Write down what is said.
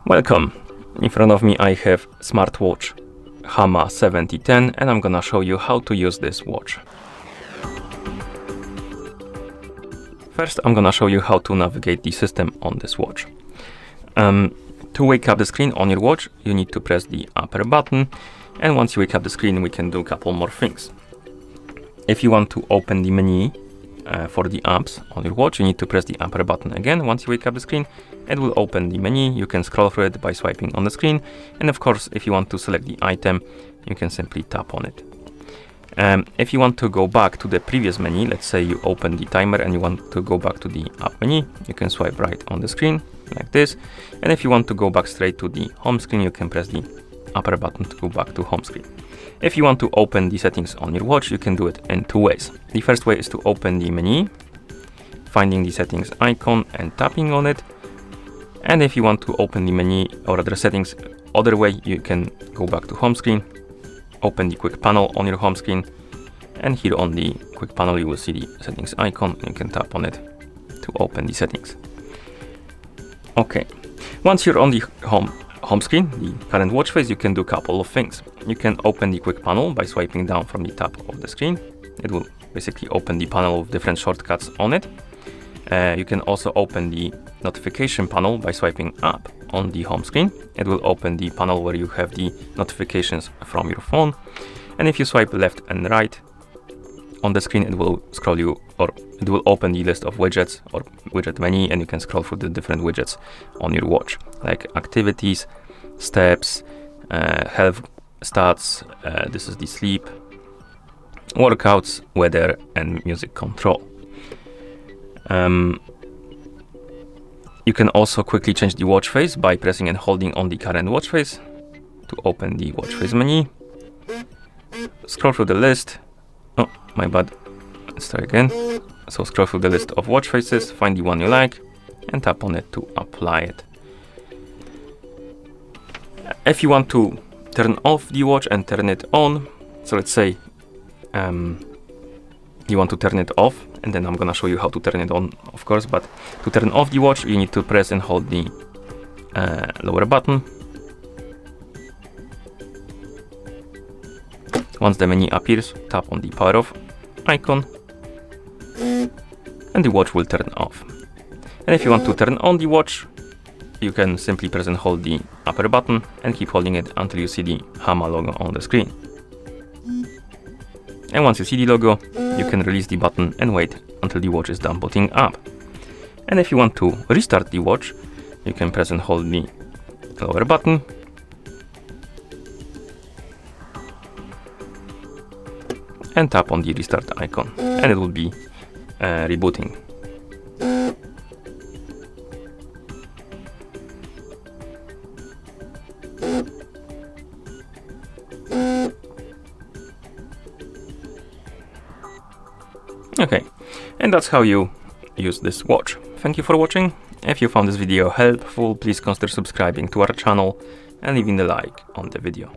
Welcome! In front of me I have smartwatch Hama 7010 and I'm gonna show you how to use this watch. First I'm gonna show you how to navigate the system on this watch. To wake up the screen on your watch you need to press the upper button, and once you wake up the screen we can do a couple more things. If you want to open the menu for the apps on your watch, you need to press the upper button again. Once you wake up the screen, it will open the menu. You can scroll through it by swiping on the screen, and of course if you want to select the item you can simply tap on it. If you want to go back to the previous menu, let's say you open the timer and you want to go back to the app menu, you can swipe right on the screen like this, and if you want to go back straight to the home screen you can press the upper button to go back to home screen. If you want to open the settings on your watch, you can do it in two ways. The first way is to open the menu, finding the settings icon and tapping on it. And if you want to open the menu or other settings other way, you can go back to home screen, open the quick panel on your home screen, and here on the quick panel you will see the settings icon and you can tap on it to open the settings. Okay, once you're on the home screen, the current watch face, you can do a couple of things. You can open the quick panel by swiping down from the top of the screen. It will basically open the panel with different shortcuts on it. You can also open the notification panel by swiping up on the home screen. It will open the panel where you have the notifications from your phone. And if you swipe left and right on the screen, it will scroll you, or it will open the list of widgets or widget menu, and you can scroll through the different widgets on your watch, like activities, steps, health stats, this is the sleep, workouts, weather, and music control. You can also quickly change the watch face by pressing and holding on the current watch face to open the watch face menu. Scroll through the list. Oh, my bad. Let's try again. So scroll through the list of watch faces, find the one you like, and tap on it to apply it. If you want to turn off the watch and turn it on, so let's say you want to turn it off, and then I'm gonna show you how to turn it on, of course, but to turn off the watch you need to press and hold the lower button. Once the menu appears, tap on the power off icon and the watch will turn off. And if you want to turn on the watch, you can simply press and hold the upper button and keep holding it until you see the Hama logo on the screen. And once you see the logo, you can release the button and wait until the watch is done booting up. And if you want to restart the watch, you can press and hold the lower button and tap on the restart icon, and it will be rebooting. Okay, and that's how you use this watch. Thank you for watching. If you found this video helpful, please consider subscribing to our channel and leaving a like on the video.